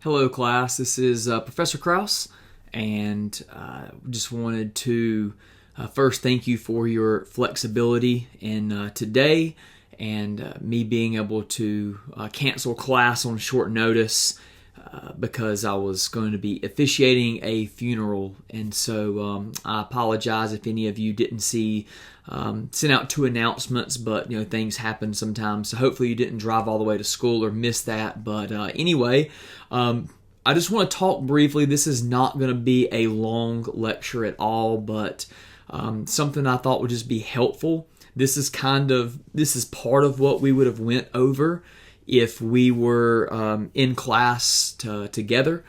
Hello, class. This is Professor Kraus, and just wanted to first thank you for your flexibility in today and me being able to cancel class on short notice because I was going to be officiating a funeral, and so I apologize if any of you didn't see sent out 2 announcements, but things happen sometimes, so hopefully you didn't drive all the way to school or miss that. But anyway, I just want to talk briefly. This is not going to be a long lecture at all, but something I thought would just be helpful. This is part of what we would have went over if we were in class together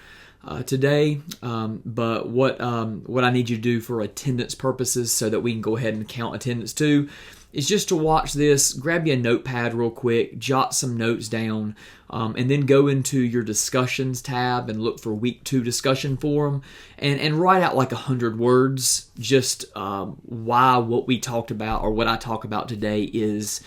today. But what I need you to do for attendance purposes, so that we can go ahead and count attendance too, is just to watch this, grab you a notepad real quick, jot some notes down, and then go into your discussions tab and look for week 2 discussion forum and write out like 100 words, just why what we talked about or what I talk about today is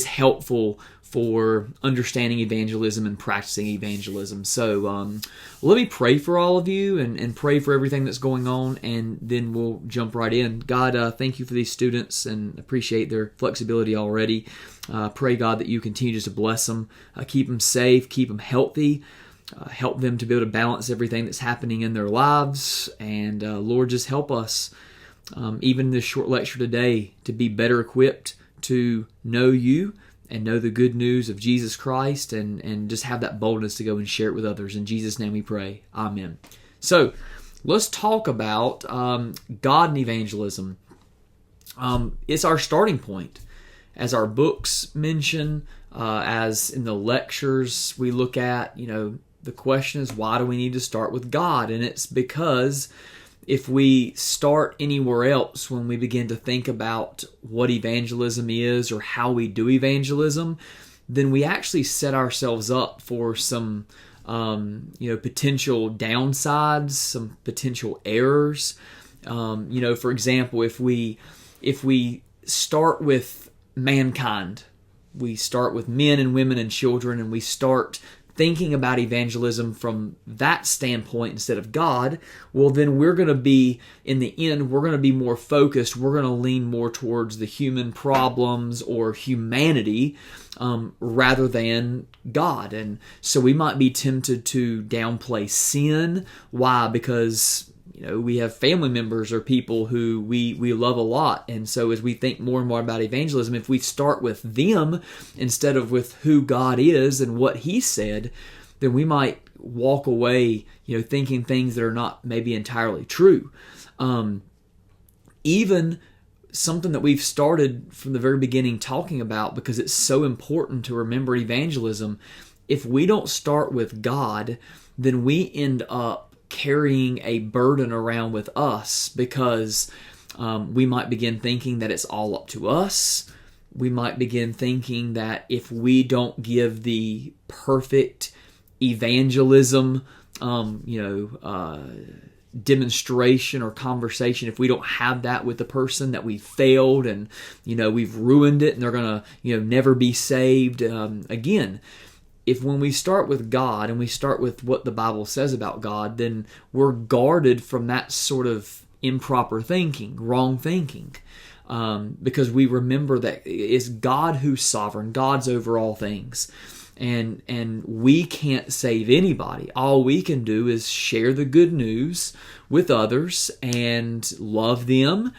helpful for understanding evangelism and practicing evangelism. So let me pray for all of you and pray for everything that's going on, and then we'll jump right in. God, thank you for these students and appreciate their flexibility already. Pray, God, that you continue just to bless them, keep them safe, keep them healthy, help them to be able to balance everything that's happening in their lives. And Lord, just help us, even this short lecture today, to be better equipped to know you and know the good news of Jesus Christ, and just have that boldness to go and share it with others. In Jesus' name we pray. Amen. So let's talk about God and evangelism. It's our starting point. As our books mention, as in the lectures we look at, the question is, why do we need to start with God? And it's because if we start anywhere else, when we begin to think about what evangelism is or how we do evangelism, then we actually set ourselves up for some potential downsides, some potential errors. For example, if we start with mankind, we start with men and women and children, and we start thinking about evangelism from that standpoint instead of God, well, then we're going to be, in the end, we're going to be more focused. We're going to lean more towards the human problems or humanity rather than God. And so we might be tempted to downplay sin. Why? Because we have family members or people who we love a lot. And so as we think more and more about evangelism, if we start with them instead of with who God is and what He said, then we might walk away, thinking things that are not maybe entirely true. Even something that we've started from the very beginning talking about, because it's so important to remember evangelism, if we don't start with God, then we end up carrying a burden around with us, because we might begin thinking that it's all up to us. We might begin thinking that if we don't give the perfect evangelism, demonstration or conversation, if we don't have that with the person, that we failed and we've ruined it and they're gonna never be saved. Again, if when we start with God and we start with what the Bible says about God, then we're guarded from that sort of improper thinking, wrong thinking, because we remember that it's God who's sovereign. God's over all things, and we can't save anybody. All we can do is share the good news with others and love them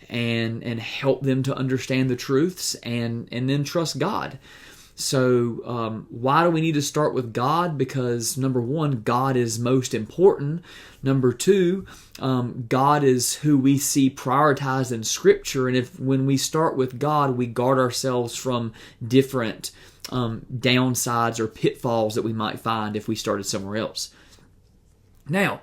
and help them to understand the truths and then trust God. So why do we need to start with God? Because number one, God is most important. Number two, God is who we see prioritized in Scripture. And when we start with God, we guard ourselves from different downsides or pitfalls that we might find if we started somewhere else. Now,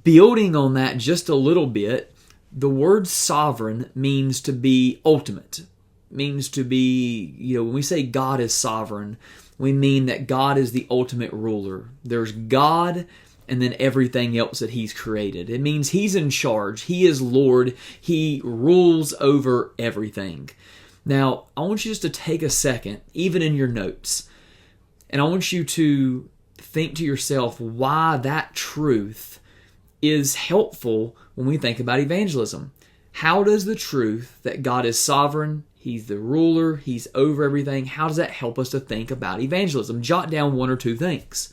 building on that just a little bit, the word sovereign means to be ultimate. Means to be, when we say God is sovereign, we mean that God is the ultimate ruler. There's God and then everything else that He's created. It means He's in charge. He is Lord. He rules over everything. Now, I want you just to take a second, even in your notes, and I want you to think to yourself why that truth is helpful when we think about evangelism. How does the truth that God is sovereign, He's the ruler, He's over everything, how does that help us to think about evangelism? Jot down one or two things.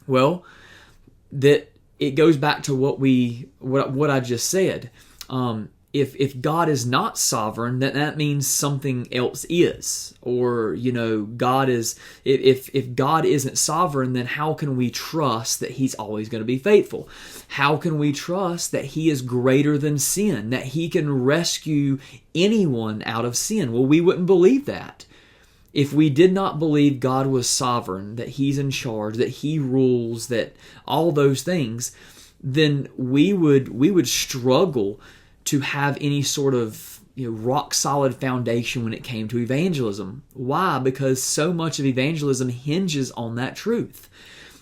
Well, that it goes back to what I just said. If God is not sovereign, then that means something else is. Or, God is, if God isn't sovereign, then how can we trust that He's always going to be faithful? How can we trust that He is greater than sin, that He can rescue anyone out of sin? Well, we wouldn't believe that. If we did not believe God was sovereign, that He's in charge, that He rules, that all those things, then we would struggle to have any sort of rock solid foundation when it came to evangelism. Why? Because so much of evangelism hinges on that truth.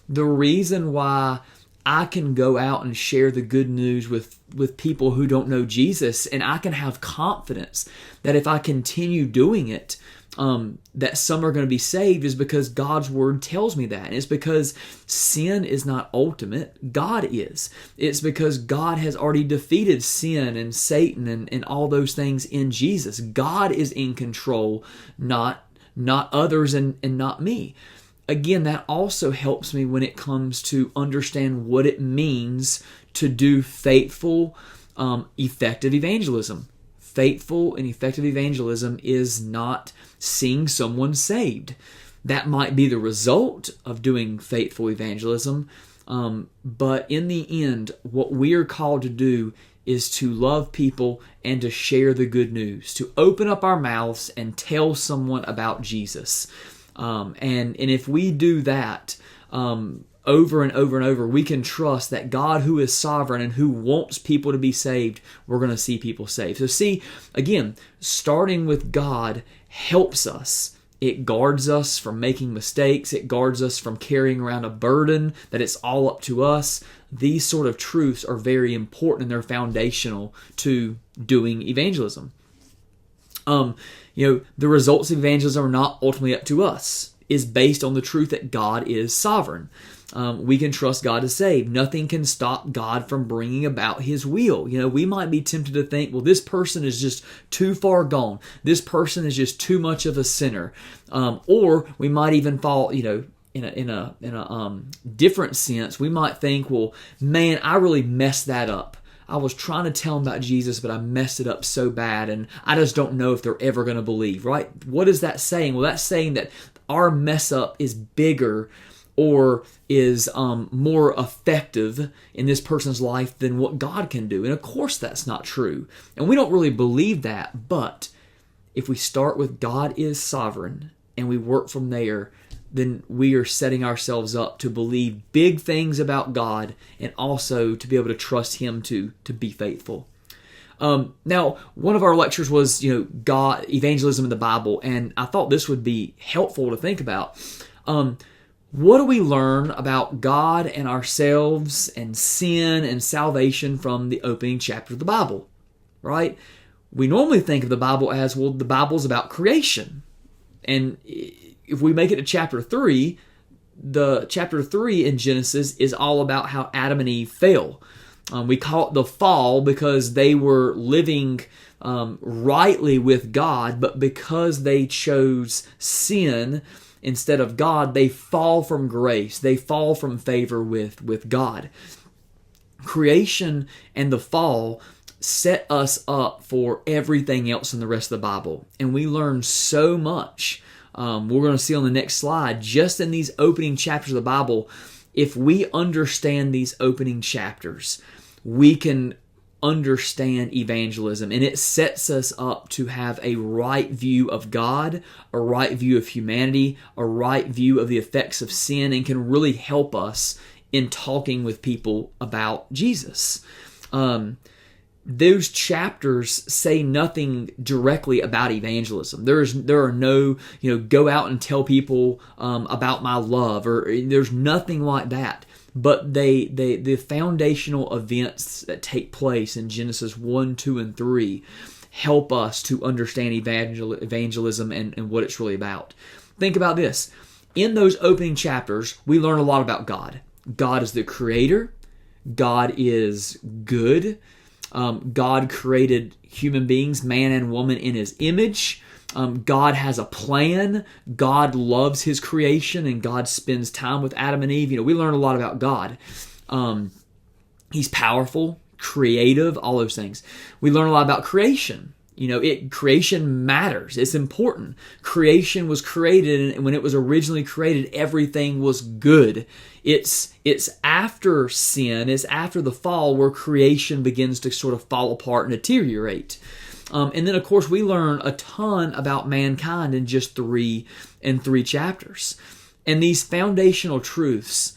The reason why I can go out and share the good news with people who don't know Jesus, and I can have confidence that if I continue doing it, that some are going to be saved, is because God's Word tells me that. And it's because sin is not ultimate. God is. It's because God has already defeated sin and Satan and all those things in Jesus. God is in control, not others and not me. Again, that also helps me when it comes to understand what it means to do faithful, effective evangelism. Faithful and effective evangelism is not seeing someone saved. That might be the result of doing faithful evangelism, but in the end, what we are called to do is to love people and to share the good news, to open up our mouths and tell someone about Jesus. And if we do that over and over and over, we can trust that God, who is sovereign and who wants people to be saved, we're going to see people saved. So see, again, starting with God helps us. It guards us from making mistakes. It guards us from carrying around a burden that it's all up to us. These sort of truths are very important and they're foundational to doing evangelism. The results of evangelism are not ultimately up to us. It's based on the truth that God is sovereign. We can trust God to save. Nothing can stop God from bringing about His will. We might be tempted to think, well, this person is just too far gone. This person is just too much of a sinner. Or we might even fall, in a different sense. We might think, well, man, I really messed that up. I was trying to tell them about Jesus, but I messed it up so bad, and I just don't know if they're ever going to believe, right? What is that saying? Well, that's saying that our mess up is bigger or is more effective in this person's life than what God can do. And of course that's not true. And we don't really believe that, but if we start with God is sovereign and we work from there, then we are setting ourselves up to believe big things about God and also to be able to trust Him to be faithful. Now, one of our lectures was, God, evangelism in the Bible, and I thought this would be helpful to think about. What do we learn about God and ourselves and sin and salvation from the opening chapter of the Bible, right? We normally think of the Bible as, well, the Bible's about creation. And if we make it to chapter 3, the chapter 3 in Genesis is all about how Adam and Eve fell. We call it the fall because they were living rightly with God, but because they chose sin instead of God, they fall from grace. They fall from favor with God. Creation and the fall set us up for everything else in the rest of the Bible. And we learn so much. We're going to see on the next slide, just in these opening chapters of the Bible, if we understand these opening chapters, we can understand evangelism, and it sets us up to have a right view of God, a right view of humanity, a right view of the effects of sin, and can really help us in talking with people about Jesus. Those chapters say nothing directly about evangelism. There are no, go out and tell people about my love, or there's nothing like that. But the foundational events that take place in Genesis 1, 2, and 3 help us to understand evangelism and what it's really about. Think about this. in those opening chapters, we learn a lot about God. God is the creator. God is good. God created human beings, man and woman, in His image. God has a plan. God loves His creation, and God spends time with Adam and Eve. We learn a lot about God. He's powerful, creative, all those things. We learn a lot about creation. Creation matters. It's important. Creation was created, and when it was originally created, everything was good. It's after sin, it's after the fall where creation begins to sort of fall apart and deteriorate. And then, of course, we learn a ton about mankind in just three chapters. And these foundational truths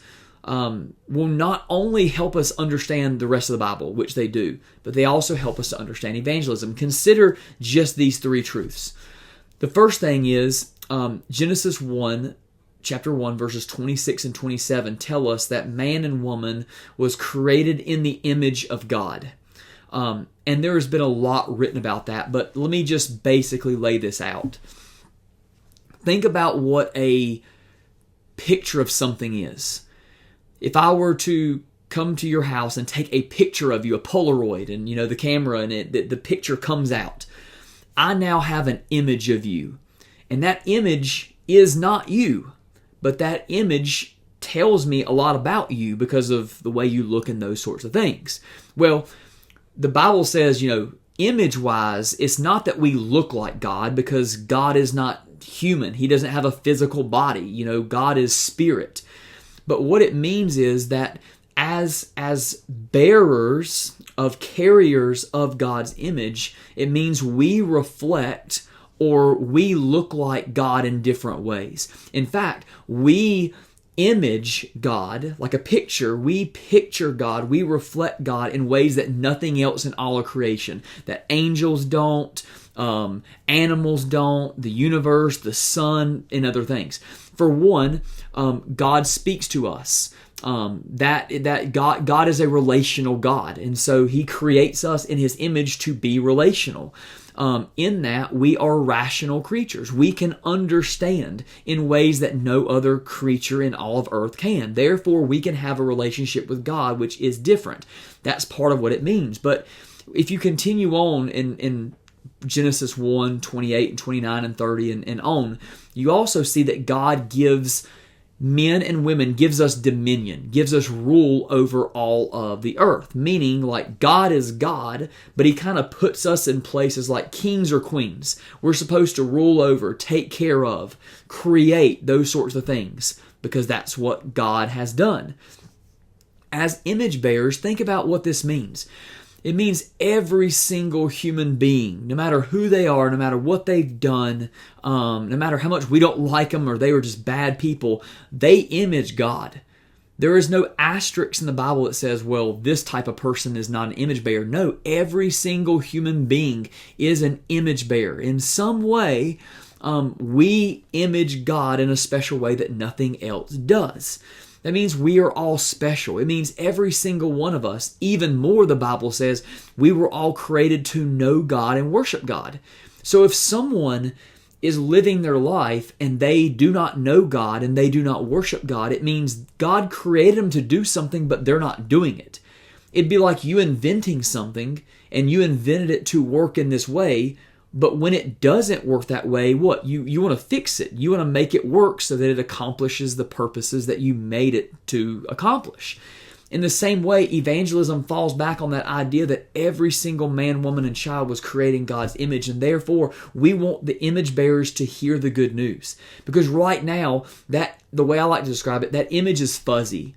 will not only help us understand the rest of the Bible, which they do, but they also help us to understand evangelism. Consider just these three truths. The first thing is Genesis 1, chapter 1, verses 26 and 27 tell us that man and woman was created in the image of God. And there has been a lot written about that, but let me just basically lay this out. Think about what a picture of something is. If I were to come to your house and take a picture of you, a Polaroid, and the camera and the picture comes out, I now have an image of you. And that image is not you, but that image tells me a lot about you because of the way you look and those sorts of things. Well, the Bible says, image-wise, it's not that we look like God, because God is not human. He doesn't have a physical body. God is spirit. But what it means is that as bearers of carriers of God's image, it means we reflect or we look like God in different ways. In fact, we image God like a picture. We picture God. We reflect God in ways that nothing else in all of creation, that angels don't, animals don't, the universe, the sun, and other things. For one, God speaks to us. That God is a relational God, and so He creates us in His image to be relational. In that, we are rational creatures. We can understand in ways that no other creature in all of earth can. Therefore, we can have a relationship with God, which is different. That's part of what it means. But if you continue on in Genesis 1, 28 and 29 and 30 and on, you also see that God gives men and women, gives us dominion, gives us rule over all of the earth. Meaning, like, God is God, but He kind of puts us in places like kings or queens. We're supposed to rule over, take care of, create those sorts of things, because that's what God has done. As image bearers, think about what this means. It means every single human being, no matter who they are, no matter what they've done, no matter how much we don't like them or they were just bad people, they image God. There is no asterisk in the Bible that says, well, this type of person is not an image bearer. No, every single human being is an image bearer. In some way, we image God in a special way that nothing else does. That means we are all special. It means every single one of us, even more, the Bible says, we were all created to know God and worship God. So if someone is living their life and they do not know God and they do not worship God, it means God created them to do something, but they're not doing it. It'd be like you inventing something and you invented it to work in this way, but when it doesn't work that way, what? You want to fix it. You want to make it work so that it accomplishes the purposes that you made it to accomplish. In the same way, evangelism falls back on that idea that every single man, woman, and child was created in God's image, and therefore we want the image bearers to hear the good news. Because right now, the way I like to describe it, that image is fuzzy.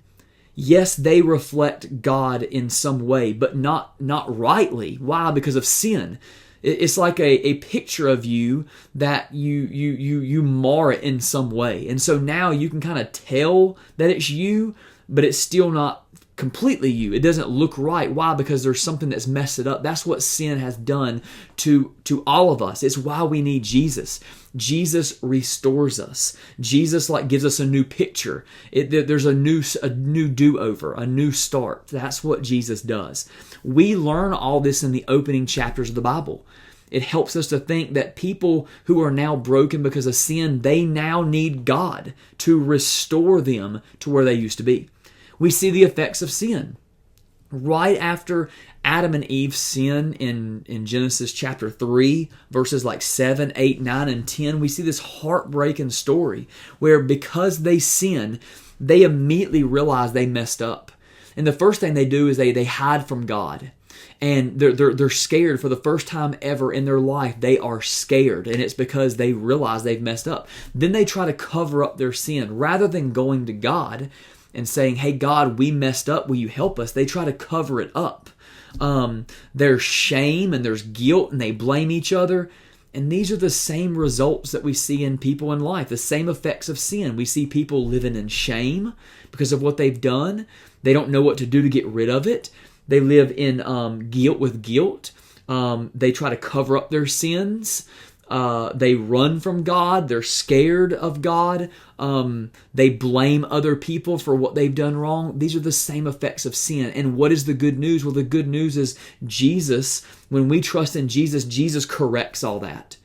Yes, they reflect God in some way, but not rightly. Why? Because of sin. It's like a picture of you that you mar it in some way. And so now you can kind of tell that it's you, but it's still not completely you. It doesn't look right. Why? Because there's something that's messed it up. That's what sin has done to all of us. It's why we need Jesus. Jesus restores us. Jesus gives us a new picture. There's a new do-over, a new start. That's what Jesus does. We learn all this in the opening chapters of the Bible. It helps us to think that people who are now broken because of sin, they now need God to restore them to where they used to be. We see the effects of sin. Right after Adam and Eve sin in Genesis chapter 3, verses like 7, 8, 9, and 10, we see this heartbreaking story where because they sin, they immediately realize they messed up. And the first thing they do is they hide from God. And they're scared for the first time ever in their life. They are scared, and it's because they realize they've messed up. Then they try to cover up their sin. Rather than going to God and saying, hey, God, we messed up. Will you help us? They try to cover it up. There's shame and there's guilt, and they blame each other. And these are the same results that we see in people in life, the same effects of sin. We see people living in shame because of what they've done. They don't know what to do to get rid of it. They live in guilt with guilt. They try to cover up their sins. They run from God. They're scared of God. They blame other people for what they've done wrong. These are the same effects of sin. And what is the good news? Well, the good news is Jesus. When we trust in Jesus, Jesus corrects all that.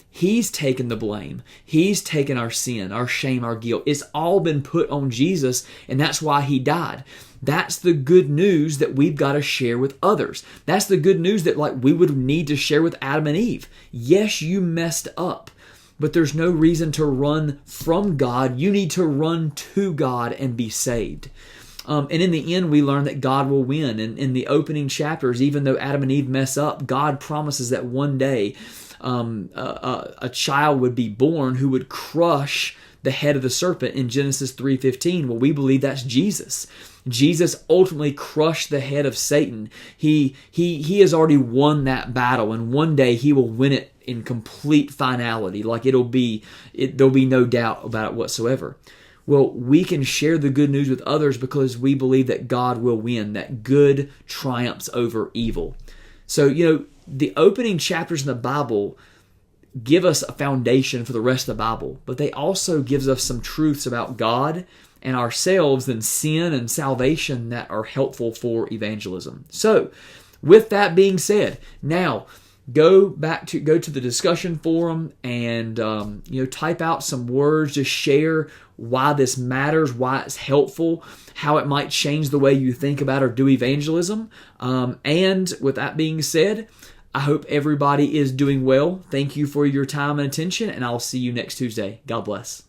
He's taken the blame. He's taken our sin, our shame, our guilt. It's all been put on Jesus, and that's why He died. That's the good news that we've got to share with others. That's the good news that we would need to share with Adam and Eve. Yes, you messed up, but there's no reason to run from God. You need to run to God and be saved. And in the end, we learn that God will win. And in the opening chapters, even though Adam and Eve mess up, God promises that one day a child would be born who would crush the head of the serpent in Genesis 3:15. Well, we believe that's Jesus. Jesus ultimately crushed the head of Satan. He has already won that battle, and one day He will win it in complete finality. There'll be no doubt about it whatsoever. Well, we can share the good news with others because we believe that God will win, that good triumphs over evil. So, the opening chapters in the Bible give us a foundation for the rest of the Bible, but they also give us some truths about God and ourselves and sin and salvation that are helpful for evangelism. So, with that being said, now go to the discussion forum and type out some words to share why this matters, why it's helpful, how it might change the way you think about or do evangelism. And with that being said, I hope everybody is doing well. Thank you for your time and attention, and I'll see you next Tuesday. God bless.